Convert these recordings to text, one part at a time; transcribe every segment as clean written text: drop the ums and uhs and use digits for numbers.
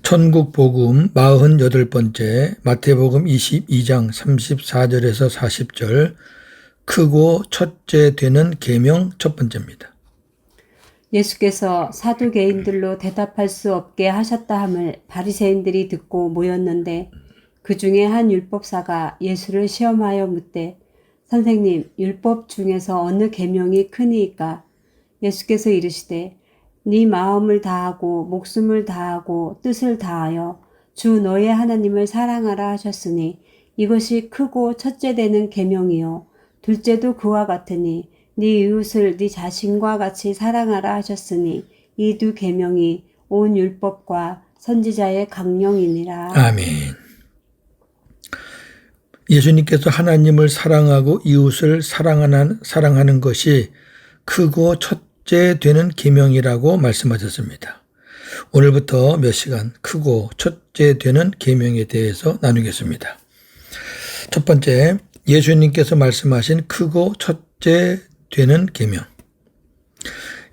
천국복음 48번째 마태복음 22장 34절에서 40절 크고 첫째 되는 계명 첫 번째입니다. 예수께서 사두개인들로 대답할 수 없게 하셨다 함을 바리새인들이 듣고 모였는데 그 중에 한 율법사가 예수를 시험하여 묻되 선생님 율법 중에서 어느 계명이 크니이까? 예수께서 이르시되 네 마음을 다하고 목숨을 다하고 뜻을 다하여 주 너의 하나님을 사랑하라 하셨으니 이것이 크고 첫째 되는 계명이요 둘째도 그와 같으니 네 이웃을 네 자신과 같이 사랑하라 하셨으니 이 두 계명이 온 율법과 선지자의 강령이니라. 아멘. 예수님께서 하나님을 사랑하고 이웃을 사랑하는 것이 크고 첫째 되는 계명이라고 말씀하셨습니다. 오늘부터 몇 시간 크고 첫째 되는 계명에 대해서 나누겠습니다. 첫 번째, 예수님께서 말씀하신 크고 첫째 되는 계명.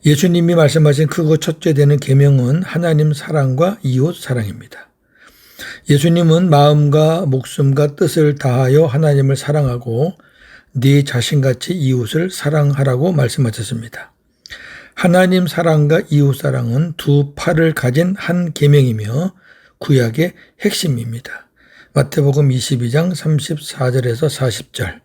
예수님이 말씀하신 크고 첫째 되는 계명은 하나님 사랑과 이웃 사랑입니다. 예수님은 마음과 목숨과 뜻을 다하여 하나님을 사랑하고 네 자신같이 이웃을 사랑하라고 말씀하셨습니다. 하나님 사랑과 이웃 사랑은 두 팔을 가진 한 계명이며 구약의 핵심입니다. 마태복음 22장 34절에서 40절.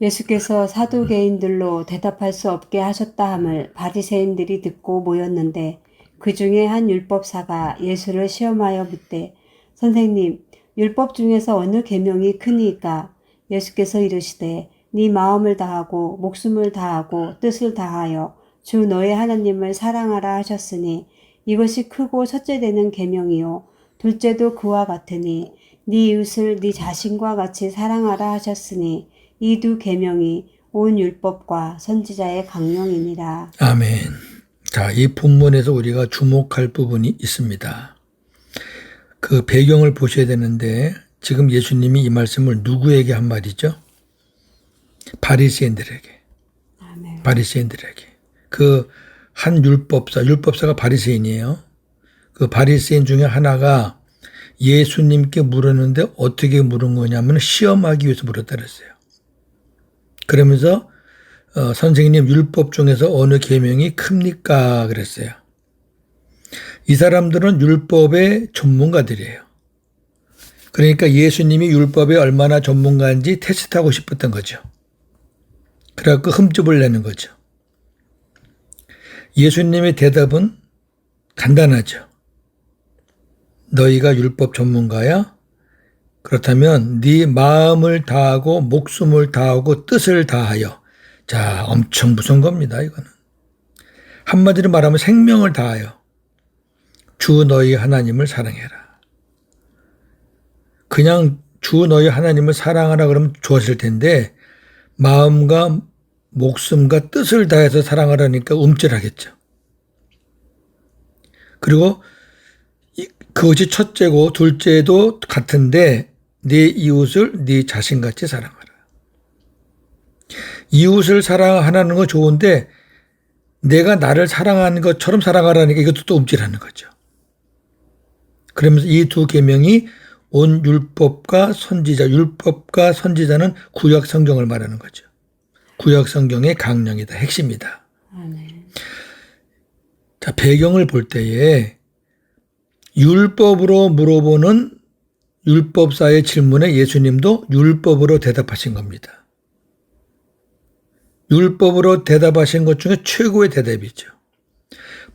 예수께서 사두개인들로 대답할 수 없게 하셨다 함을 바리새인들이 듣고 모였는데 그 중에 한 율법사가 예수를 시험하여 묻되 선생님 율법 중에서 어느 계명이 크니이까? 예수께서 이르시되 네 마음을 다하고 목숨을 다하고 뜻을 다하여 주 너의 하나님을 사랑하라 하셨으니 이것이 크고 첫째 되는 계명이요 둘째도 그와 같으니 네 이웃을 네 자신과 같이 사랑하라 하셨으니 이 두 계명이 온 율법과 선지자의 강령이니라. 아멘. 자, 이 본문에서 우리가 주목할 부분이 있습니다. 그 배경을 보셔야 되는데 지금 예수님이 이 말씀을 누구에게 한 말이죠? 바리새인들에게. 아멘. 바리새인들에게. 그 한 율법사가 바리새인이에요. 그 바리새인 중에 하나가 예수님께 물었는데 어떻게 물은 거냐면 시험하기 위해서 물었다 그랬어요. 그러면서 선생님 율법 중에서 어느 계명이 큽니까? 그랬어요. 이 사람들은 율법의 전문가들이에요. 그러니까 예수님이 율법에 얼마나 전문가인지 테스트하고 싶었던 거죠. 그래갖고 흠집을 내는 거죠. 예수님의 대답은 간단하죠. 너희가 율법 전문가야? 그렇다면 네 마음을 다하고 목숨을 다하고 뜻을 다하여. 자, 엄청 무서운 겁니다. 이거는. 한마디로 말하면 생명을 다하여 주 너희 하나님을 사랑해라. 그냥 주 너희 하나님을 사랑하라 그러면 좋았을 텐데 마음과 목숨과 뜻을 다해서 사랑하라니까 움찔하겠죠. 그리고 그것이 첫째고 둘째도 같은데 네 이웃을 네 자신같이 사랑하라. 이웃을 사랑하는 거 좋은데 내가 나를 사랑하는 것처럼 사랑하라니까 이것도 또 움찔하는 거죠. 그러면서 이 두 계명이 온 율법과 선지자는 구약 성경을 말하는 거죠. 구약 성경의 강령이다. 핵심이다. 아멘. 자, 배경을 볼 때에 율법으로 물어보는 율법사의 질문에 예수님도 율법으로 대답하신 겁니다. 율법으로 대답하신 것 중에 최고의 대답이죠.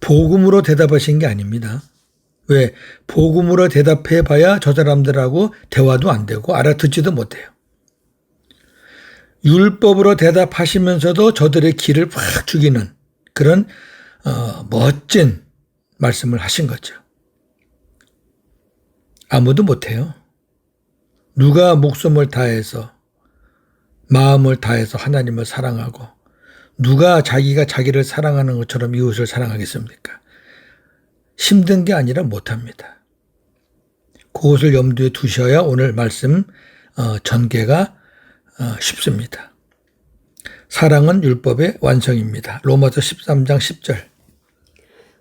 복음으로 대답하신 게 아닙니다. 왜? 복음으로 대답해봐야 저 사람들하고 대화도 안 되고 알아듣지도 못해요. 율법으로 대답하시면서도 저들의 길을 확 죽이는 그런 멋진 말씀을 하신 거죠. 아무도 못해요. 누가 목숨을 다해서 마음을 다해서 하나님을 사랑하고 누가 자기가 자기를 사랑하는 것처럼 이웃을 사랑하겠습니까? 힘든 게 아니라 못합니다. 그것을 염두에 두셔야 오늘 말씀 전개가 쉽습니다. 사랑은 율법의 완성입니다. 로마서 13장 10절.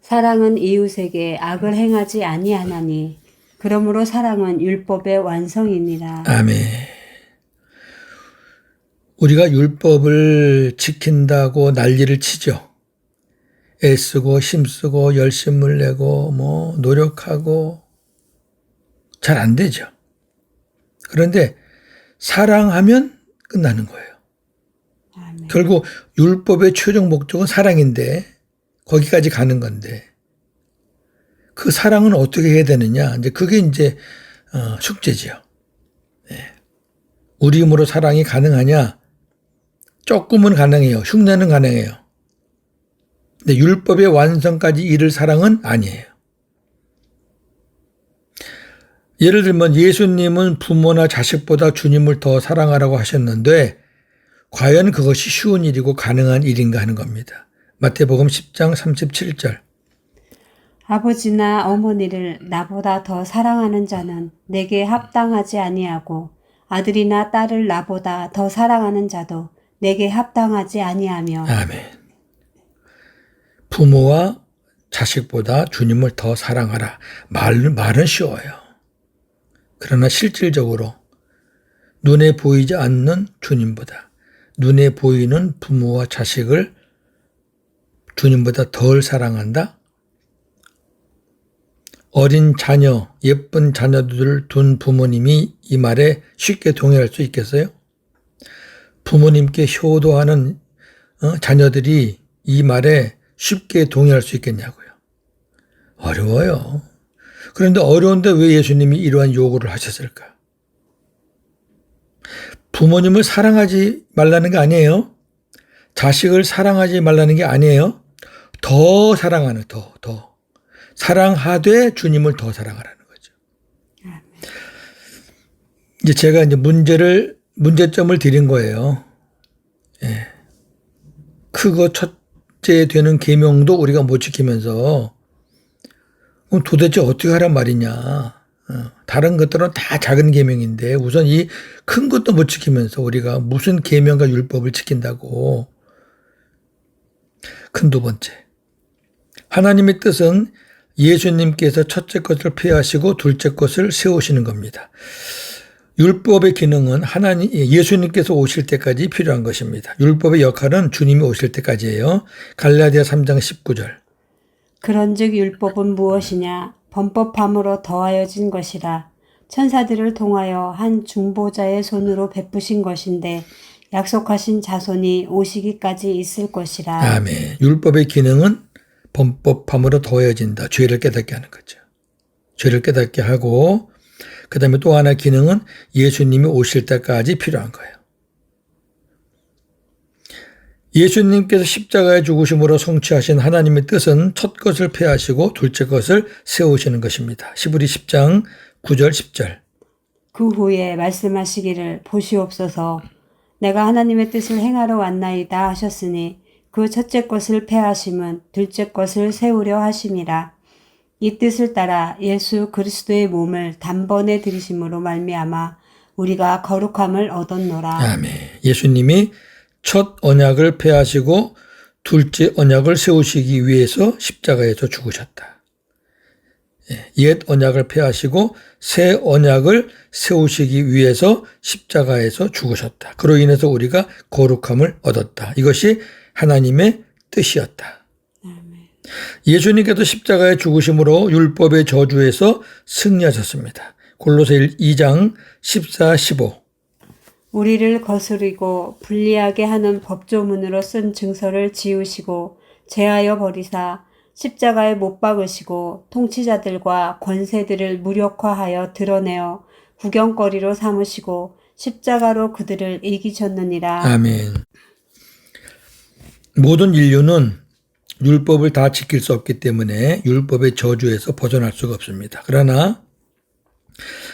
사랑은 이웃에게 악을 행하지 아니하나니 그러므로 사랑은 율법의 완성이니라. 아멘. 우리가 율법을 지킨다고 난리를 치죠. 애쓰고 힘쓰고 열심을 내고 노력하고 잘 안 되죠. 그런데 사랑하면 끝나는 거예요. 아멘. 결국 율법의 최종 목적은 사랑인데 거기까지 가는 건데 그 사랑은 어떻게 해야 되느냐? 이제 그게 이제 숙제지요. 우리 힘으로 사랑이 가능하냐? 조금은 가능해요. 흉내는 가능해요. 근데 율법의 완성까지 이를 사랑은 아니에요. 예를 들면 예수님은 부모나 자식보다 주님을 더 사랑하라고 하셨는데 과연 그것이 쉬운 일이고 가능한 일인가 하는 겁니다. 마태복음 10장 37절. 아버지나 어머니를 나보다 더 사랑하는 자는 내게 합당하지 아니하고 아들이나 딸을 나보다 더 사랑하는 자도 내게 합당하지 아니하며. 아멘. 부모와 자식보다 주님을 더 사랑하라. 말은 쉬워요. 그러나 실질적으로 눈에 보이지 않는 주님보다 눈에 보이는 부모와 자식을 주님보다 덜 사랑한다? 어린 자녀, 예쁜 자녀들을 둔 부모님이 이 말에 쉽게 동의할 수 있겠어요? 부모님께 효도하는 자녀들이 이 말에 쉽게 동의할 수 있겠냐고요. 어려워요. 그런데 어려운데 왜 예수님이 이러한 요구를 하셨을까? 부모님을 사랑하지 말라는 게 아니에요. 자식을 사랑하지 말라는 게 아니에요. 더 사랑하는, 더. 사랑하되 주님을 더 사랑하라는 거죠. 이제 제가 이제 문제점을 드린 거예요. 예. 크고 첫째 되는 계명도 우리가 못 지키면서 그럼 도대체 어떻게 하란 말이냐. 다른 것들은 다 작은 계명인데 우선 이 큰 것도 못 지키면서 우리가 무슨 계명과 율법을 지킨다고. 큰 두 번째. 하나님의 뜻은 예수님께서 첫째 것을 폐하시고 둘째 것을 세우시는 겁니다. 율법의 기능은 예수님께서 오실 때까지 필요한 것입니다. 율법의 역할은 주님이 오실 때까지예요. 갈라디아 3장 19절. 그런즉 율법은 무엇이냐? 범법함으로 더하여진 것이라. 천사들을 통하여 한 중보자의 손으로 베푸신 것인데 약속하신 자손이 오시기까지 있을 것이라. 아멘. 율법의 기능은 범법함으로 더해진다. 죄를 깨닫게 하는 거죠. 죄를 깨닫게 하고 그 다음에 또 하나 기능은 예수님이 오실 때까지 필요한 거예요. 예수님께서 십자가에 죽으심으로 성취하신 하나님의 뜻은 첫 것을 폐하시고 둘째 것을 세우시는 것입니다. 시브리 10장 9절 10절. 그 후에 말씀하시기를 보시옵소서 내가 하나님의 뜻을 행하러 왔나이다 하셨으니 그 첫째 것을 폐하심은 둘째 것을 세우려 하심이라. 이 뜻을 따라 예수 그리스도의 몸을 단번에 들이심으로 말미암아 우리가 거룩함을 얻었노라. 아멘. 예수님이 첫 언약을 폐하시고 둘째 언약을 세우시기 위해서 십자가에서 죽으셨다. 옛 언약을 폐하시고 새 언약을 세우시기 위해서 십자가에서 죽으셨다. 그로 인해서 우리가 거룩함을 얻었다. 이것이 하나님의 뜻이었다. 예수님께서 십자가에 죽으심으로 율법의 저주에서 승리하셨습니다. 골로새 2장 14, 15. 우리를 거스리고 불리하게 하는 법조문으로 쓴 증서를 지우시고 제하여 버리사 십자가에 못 박으시고 통치자들과 권세들을 무력화하여 드러내어 구경거리로 삼으시고 십자가로 그들을 이기셨느니라. 아멘. 모든 인류는 율법을 다 지킬 수 없기 때문에 율법의 저주에서 벗어날 수가 없습니다. 그러나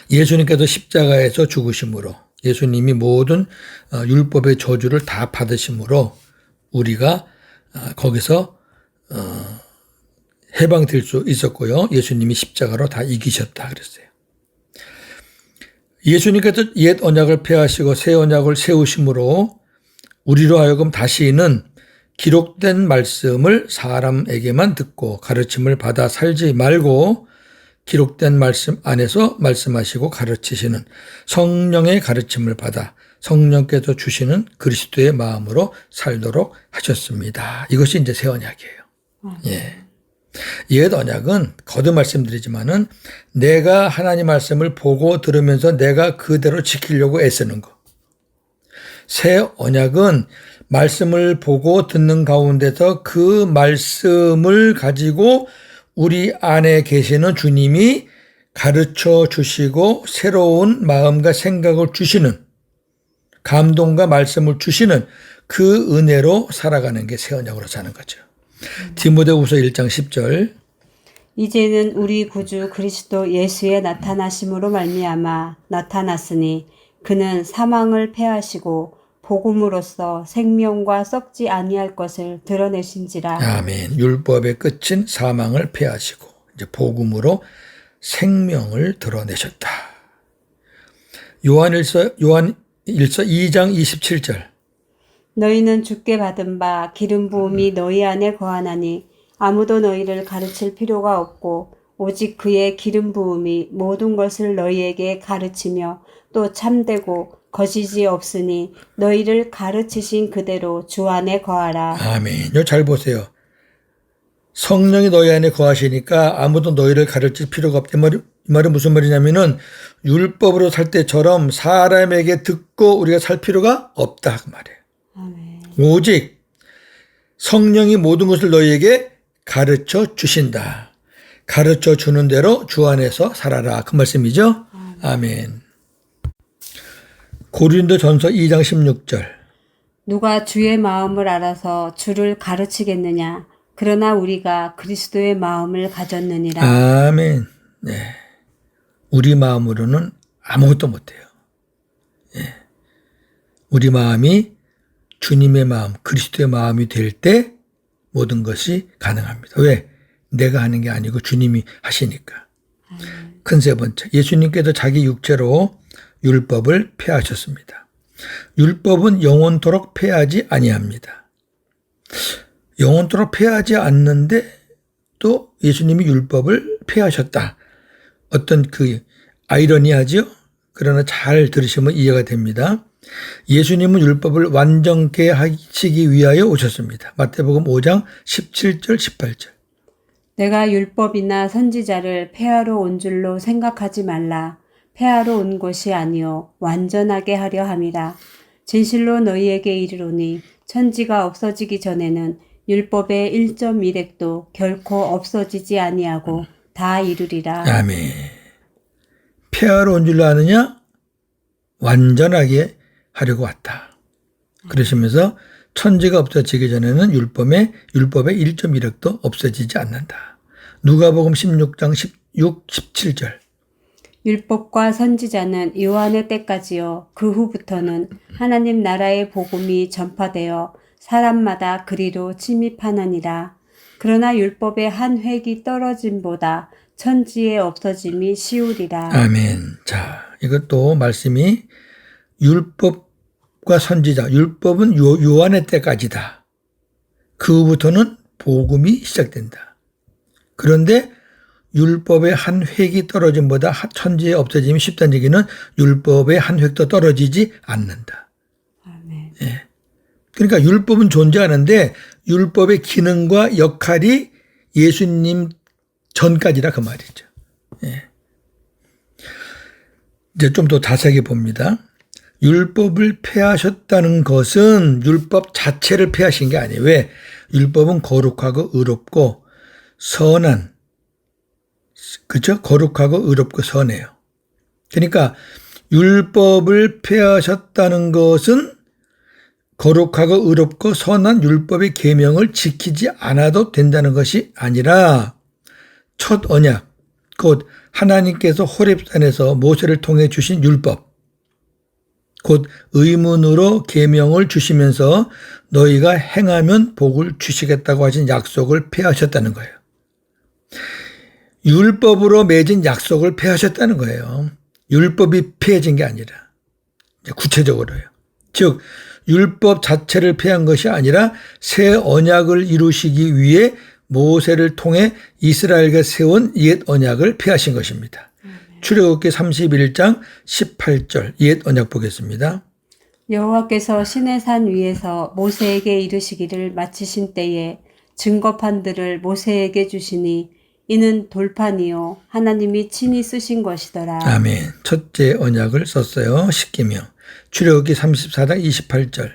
예수님께서 십자가에서 죽으심으로 예수님이 모든 율법의 저주를 다 받으심으로 우리가 거기서 해방될 수 있었고요. 예수님이 십자가로 다 이기셨다 그랬어요. 예수님께서 옛 언약을 폐하시고 새 언약을 세우심으로 우리로 하여금 다시는 기록된 말씀을 사람에게만 듣고 가르침을 받아 살지 말고 기록된 말씀 안에서 말씀하시고 가르치시는 성령의 가르침을 받아 성령께서 주시는 그리스도의 마음으로 살도록 하셨습니다. 이것이 이제 새 언약이에요. 예. 옛 언약은 거듭 말씀드리지만은 내가 하나님 말씀을 보고 들으면서 내가 그대로 지키려고 애쓰는 거. 새 언약은 말씀을 보고 듣는 가운데서 그 말씀을 가지고 우리 안에 계시는 주님이 가르쳐 주시고 새로운 마음과 생각을 주시는 감동과 말씀을 주시는 그 은혜로 살아가는 게 새 언약으로 사는 거죠. 디모데후서 1장 10절 이제는 우리 구주 그리스도 예수의 나타나심으로 말미암아 나타났으니 그는 사망을 패하시고 복음으로써 생명과 썩지 아니할 것을 드러내신지라. 아멘. 율법의 끝인 사망을 패하시고 이제 복음으로 생명을 드러내셨다. 요한일서 2장 27절 너희는 주께 받은 바 기름 부음이 너희 안에 거하나니 아무도 너희를 가르칠 필요가 없고 오직 그의 기름 부음이 모든 것을 너희에게 가르치며 또 참되고 거짓이 없으니 너희를 가르치신 그대로 주 안에 거하라. 아멘. 이거 잘 보세요. 성령이 너희 안에 거하시니까 아무도 너희를 가르칠 필요가 없다. 이 말은 무슨 말이냐면은 율법으로 살 때처럼 사람에게 듣고 우리가 살 필요가 없다 그 말이에요. 아멘. 오직 성령이 모든 것을 너희에게 가르쳐 주신다. 가르쳐 주는 대로 주 안에서 살아라. 그 말씀이죠. 아멘. 고린도전서 2장 16절 누가 주의 마음을 알아서 주를 가르치겠느냐. 그러나 우리가 그리스도의 마음을 가졌느니라. 아멘. 네. 우리 마음으로는 아무것도 못해요. 예. 우리 마음이 주님의 마음, 그리스도의 마음이 될 때 모든 것이 가능합니다. 왜? 내가 하는 게 아니고 주님이 하시니까. 큰 세 번째, 예수님께서 자기 육체로 율법을 폐하셨습니다. 율법은 영원토록 폐하지 아니합니다. 영원토록 폐하지 않는데 또 예수님이 율법을 폐하셨다. 어떤 그 아이러니하죠? 그러나 잘 들으시면 이해가 됩니다. 예수님은 율법을 완전케 하시기 위하여 오셨습니다. 마태복음 5장 17절 18절 내가 율법이나 선지자를 폐하러 온 줄로 생각하지 말라. 폐하러 온 것이 아니요 완전하게 하려 함이라. 진실로 너희에게 이르노니 천지가 없어지기 전에는 율법의 1.1획도 결코 없어지지 아니하고 다 이루리라. 아멘. 폐하러 온 줄로 아느냐? 완전하게 하려고 왔다. 그러시면서 천지가 없어지기 전에는 율법의 1.1획도 없어지지 않는다. 누가복음 16장 16, 17절 율법과 선지자는 요한의 때까지요. 그 후부터는 하나님 나라의 복음이 전파되어 사람마다 그리로 침입하느니라. 그러나 율법의 한 획이 떨어짐보다 천지의 없어짐이 쉬우리라. 아멘. 자, 이것도 말씀이 율법과 선지자, 율법은 요한의 때까지다. 그 후부터는 복음이 시작된다. 그런데 율법의 한 획이 떨어짐보다 천지의 없어짐이 쉽다는 얘기는 율법의 한 획도 떨어지지 않는다. 아멘. 예. 그러니까 율법은 존재하는데 율법의 기능과 역할이 예수님 전까지라 그 말이죠. 예. 이제 좀 더 자세하게 봅니다. 율법을 폐하셨다는 것은 율법 자체를 폐하신 게 아니에요. 왜? 율법은 거룩하고 의롭고 선한, 그렇죠? 거룩하고 의롭고 선해요. 그러니까 율법을 폐하셨다는 것은 거룩하고 의롭고 선한 율법의 계명을 지키지 않아도 된다는 것이 아니라 첫 언약, 곧 하나님께서 호렙산에서 모세를 통해 주신 율법, 곧 의문으로 계명을 주시면서 너희가 행하면 복을 주시겠다고 하신 약속을 폐하셨다는 거예요. 율법으로 맺은 약속을 폐하셨다는 거예요. 율법이 폐해진 게 아니라 구체적으로요. 즉 율법 자체를 폐한 것이 아니라 새 언약을 이루시기 위해 모세를 통해 이스라엘과 세운 옛 언약을 폐하신 것입니다. 출애굽기 31장 18절 옛 언약 보겠습니다. 여호와께서 시내산 위에서 모세에게 이르시기를 마치신 때에 증거판들을 모세에게 주시니 이는 돌판이요 하나님이 친히 쓰신 것이더라. 아멘. 첫째 언약을 썼어요. 십계명. 출애굽기 34장 28절.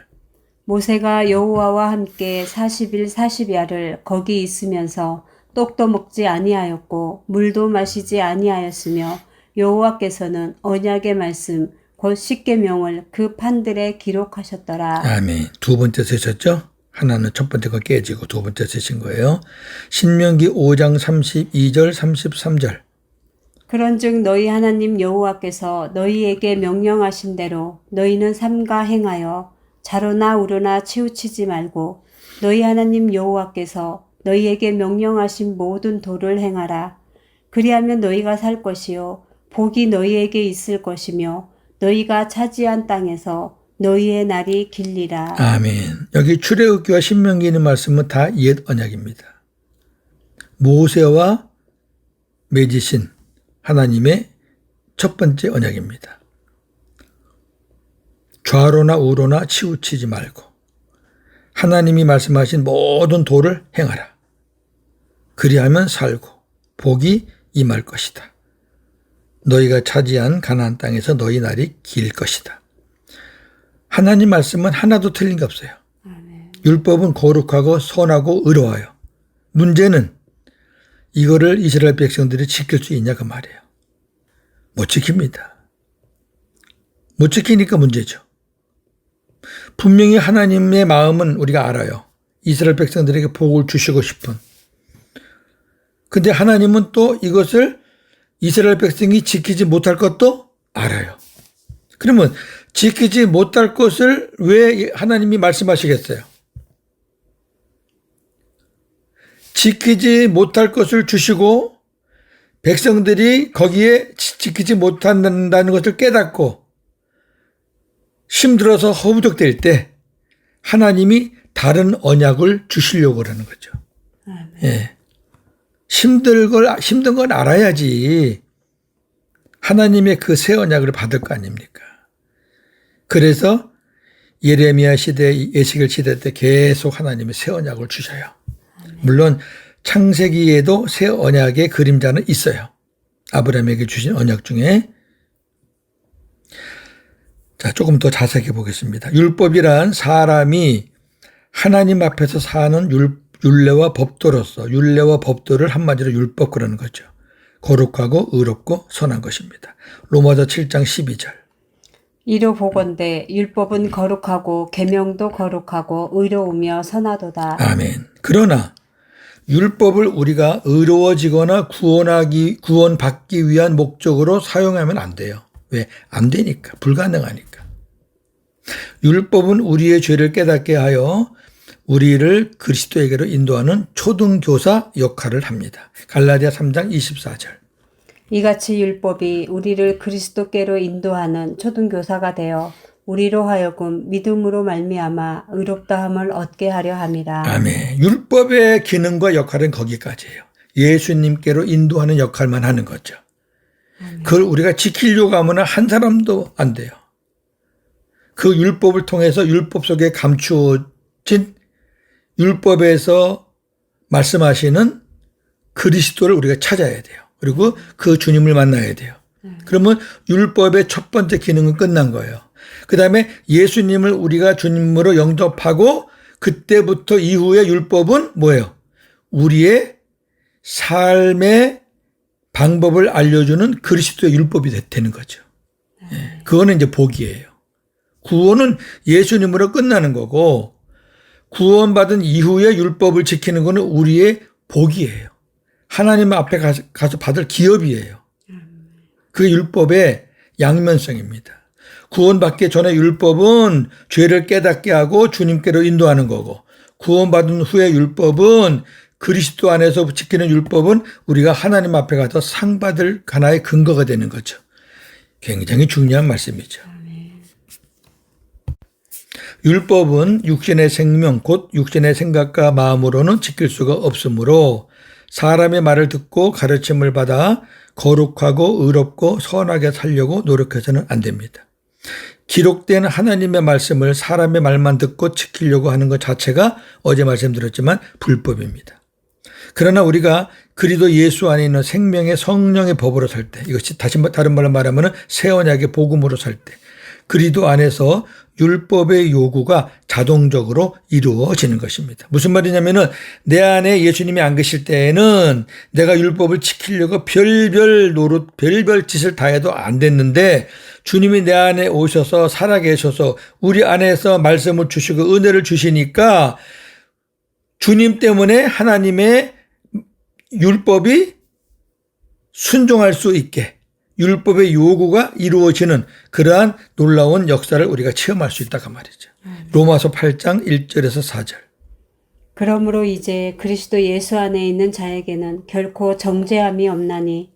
모세가 여호와와 함께 40일 40야를 거기 있으면서 떡도 먹지 아니하였고 물도 마시지 아니하였으며 여호와께서는 언약의 말씀 곧 십계명을 그 판들에 기록하셨더라. 아멘. 두 번째 쓰셨죠? 하나는 첫 번째 거 깨지고 두 번째 쓰신 거예요. 신명기 5장 32절 33절. 그런즉 너희 하나님 여호와께서 너희에게 명령하신 대로 너희는 삼가 행하여 자로나 우로나 치우치지 말고 너희 하나님 여호와께서 너희에게 명령하신 모든 도를 행하라. 그리하면 너희가 살 것이요 복이 너희에게 있을 것이며 너희가 차지한 땅에서 너희의 날이 길리라. 아멘. 여기 출애굽기와 신명기에 있는 말씀은 다 옛 언약입니다. 모세와 맺으신 하나님의 첫 번째 언약입니다. 좌로나 우로나 치우치지 말고 하나님이 말씀하신 모든 도를 행하라. 그리하면 살고 복이 임할 것이다. 너희가 차지한 가나안 땅에서 너희 날이 길 것이다. 하나님 말씀은 하나도 틀린 게 없어요. 율법은 거룩하고 선하고 의로워요. 문제는 이거를 이스라엘 백성들이 지킬 수 있냐 그 말이에요. 못 지킵니다. 못 지키니까 문제죠. 분명히 하나님의 마음은 우리가 알아요. 이스라엘 백성들에게 복을 주시고 싶은. 근데 하나님은 또 이것을 이스라엘 백성이 지키지 못할 것도 알아요. 그러면 지키지 못할 것을 왜 하나님이 말씀하시겠어요? 지키지 못할 것을 주시고 백성들이 거기에 지키지 못한다는 것을 깨닫고 힘들어서 허우적댈 때 하나님이 다른 언약을 주시려고 그러는 거죠. 예. 힘든 건 알아야지 하나님의 그 새 언약을 받을 거 아닙니까? 그래서 예레미야 시대, 에스겔 시대 때 계속 하나님의 새 언약을 주셔요. 물론 창세기에도 새 언약의 그림자는 있어요. 아브라함에게 주신 언약 중에. 자, 조금 더 자세히 보겠습니다. 율법이란 사람이 하나님 앞에서 사는 율례와 법도로서 율례와 법도를 한마디로 율법 그러는 거죠. 거룩하고 의롭고 선한 것입니다. 로마서 7장 12절. 이로 보건대 율법은 거룩하고 계명도 거룩하고 의로우며 선하도다. 아멘. 그러나 율법을 우리가 의로워지거나 구원받기 위한 목적으로 사용하면 안 돼요. 왜? 안 되니까. 불가능하니까. 율법은 우리의 죄를 깨닫게 하여 우리를 그리스도에게로 인도하는 초등교사 역할을 합니다. 갈라디아 3장 24절. 이같이 율법이 우리를 그리스도께로 인도하는 초등교사가 되어 우리로 하여금 믿음으로 말미암아 의롭다함을 얻게 하려 함이라. 아멘. 율법의 기능과 역할은 거기까지예요. 예수님께로 인도하는 역할만 하는 거죠. 그걸 우리가 지키려고 하면 한 사람도 안 돼요. 그 율법을 통해서 율법 속에 감추어진 율법에서 말씀하시는 그리스도를 우리가 찾아야 돼요. 그리고 그 주님을 만나야 돼요. 그러면 율법의 첫 번째 기능은 끝난 거예요. 그 다음에 예수님을 우리가 주님으로 영접하고 그때부터 이후에 율법은 뭐예요? 우리의 삶의 방법을 알려주는 그리스도의 율법이 되는 거죠. 그거는 이제 복이에요. 구원은 예수님으로 끝나는 거고 구원받은 이후에 율법을 지키는 것은 우리의 복이에요. 하나님 앞에 가서 받을 기업이에요. 그 율법의 양면성입니다. 구원받기 전에 율법은 죄를 깨닫게 하고 주님께로 인도하는 거고 구원받은 후에 율법은 그리스도 안에서 지키는 율법은 우리가 하나님 앞에 가서 상 받을 하나의 근거가 되는 거죠. 굉장히 중요한 말씀이죠. 율법은 육신의 생명 곧 육신의 생각과 마음으로는 지킬 수가 없으므로 사람의 말을 듣고 가르침을 받아 거룩하고 의롭고 선하게 살려고 노력해서는 안 됩니다. 기록된 하나님의 말씀을 사람의 말만 듣고 지키려고 하는 것 자체가 어제 말씀드렸지만 불법입니다. 그러나 우리가 그리스도 예수 안에 있는 생명의 성령의 법으로 살 때, 이것이 다른 말로 말하면 새 언약의 복음으로 살 때, 그리스도 안에서 율법의 요구가 자동적으로 이루어지는 것입니다. 무슨 말이냐면은 내 안에 예수님이 안 계실 때에는 내가 율법을 지키려고 별별 노릇, 별별 짓을 다 해도 안 됐는데 주님이 내 안에 오셔서 살아계셔서 우리 안에서 말씀을 주시고 은혜를 주시니까 주님 때문에 하나님의 율법이 순종할 수 있게 율법의 요구가 이루어지는 그러한 놀라운 역사를 우리가 체험할 수 있다고 말이죠. 로마서 8장 1절에서 4절. 그러므로 이제 그리스도 예수 안에 있는 자에게는 결코 정죄함이 없나니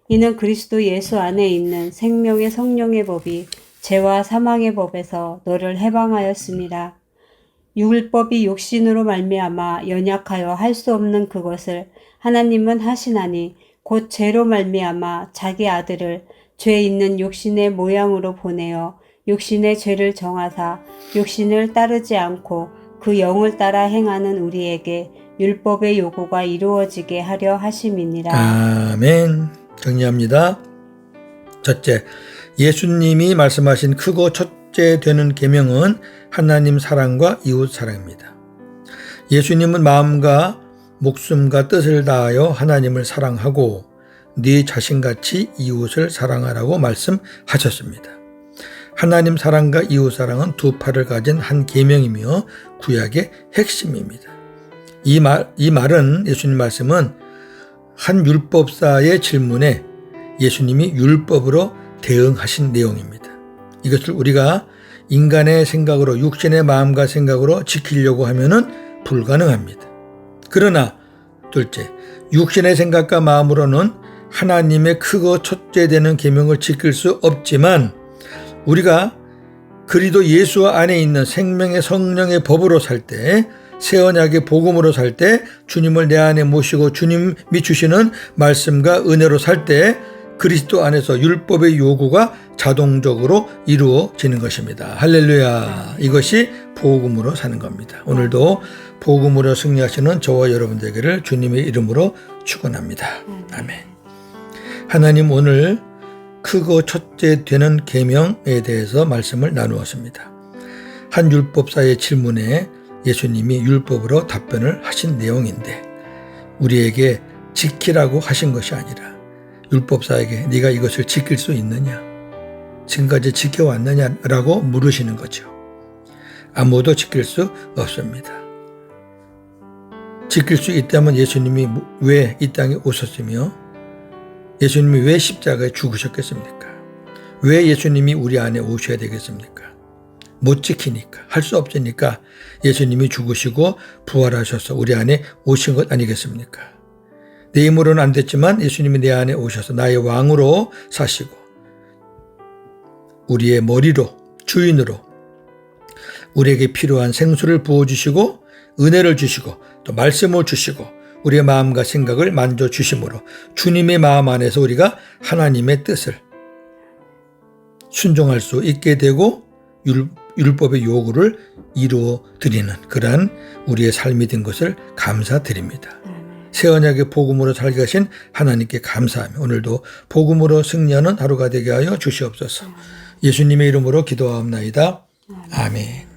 이는 그리스도 예수 안에 있는 생명의 성령의 법이 죄와 사망의 법에서 너를 해방하였습니다. 율법이 육신으로 말미암아 연약하여 할 수 없는 그것을 하나님은 하시나니 곧 죄로 말미암아 자기 아들을 죄 있는 육신의 모양으로 보내어 육신의 죄를 정하사 육신을 따르지 않고 그 영을 따라 행하는 우리에게 율법의 요구가 이루어지게 하려 하심이니라. 아멘. 정리합니다. 첫째, 예수님이 말씀하신 크고 첫째 되는 계명은 하나님 사랑과 이웃 사랑입니다. 예수님은 마음과 목숨과 뜻을 다하여 하나님을 사랑하고 네 자신같이 이웃을 사랑하라고 말씀하셨습니다. 하나님 사랑과 이웃 사랑은 두 팔을 가진 한 계명이며 구약의 핵심입니다. 이 말은 예수님 말씀은 한 율법사의 질문에 예수님이 율법으로 대응하신 내용입니다. 이것을 우리가 인간의 생각으로 육신의 마음과 생각으로 지키려고 하면은 불가능합니다. 그러나 둘째, 육신의 생각과 마음으로는 하나님의 크고 첫째 되는 계명을 지킬 수 없지만 우리가 그리스도 예수 안에 있는 생명의 성령의 법으로 살 때, 새 언약의 복음으로 살 때, 주님을 내 안에 모시고 주님이 주시는 말씀과 은혜로 살 때 그리스도 안에서 율법의 요구가 자동적으로 이루어지는 것입니다. 할렐루야. 이것이 복음으로 사는 겁니다. 오늘도 복음으로 승리하시는 저와 여러분 되기를 주님의 이름으로 축원합니다. 아멘. 하나님 오늘 크고 첫째 되는 계명에 대해서 말씀을 나누었습니다. 한 율법사의 질문에 예수님이 율법으로 답변을 하신 내용인데 우리에게 지키라고 하신 것이 아니라 율법사에게 네가 이것을 지킬 수 있느냐? 지금까지 지켜왔느냐라고 물으시는 거죠. 아무도 지킬 수 없습니다. 지킬 수 있다면 예수님이 왜 이 땅에 오셨으며 예수님이 왜 십자가에 죽으셨겠습니까? 왜 예수님이 우리 안에 오셔야 되겠습니까? 못 지키니까, 할 수 없으니까 예수님이 죽으시고 부활하셔서 우리 안에 오신 것 아니겠습니까? 내 힘으로는 안 됐지만 예수님이 내 안에 오셔서 나의 왕으로 사시고 우리의 머리로, 주인으로 우리에게 필요한 생수를 부어주시고 은혜를 주시고 또 말씀을 주시고 우리의 마음과 생각을 만져주심으로 주님의 마음 안에서 우리가 하나님의 뜻을 순종할 수 있게 되고 율법의 요구를 이루어 드리는 그러한 우리의 삶이 된 것을 감사드립니다. 새 언약의 복음으로 살게 하신 하나님께 감사하며 오늘도 복음으로 승리하는 하루가 되게 하여 주시옵소서. 예수님의 이름으로 기도하옵나이다. 아멘.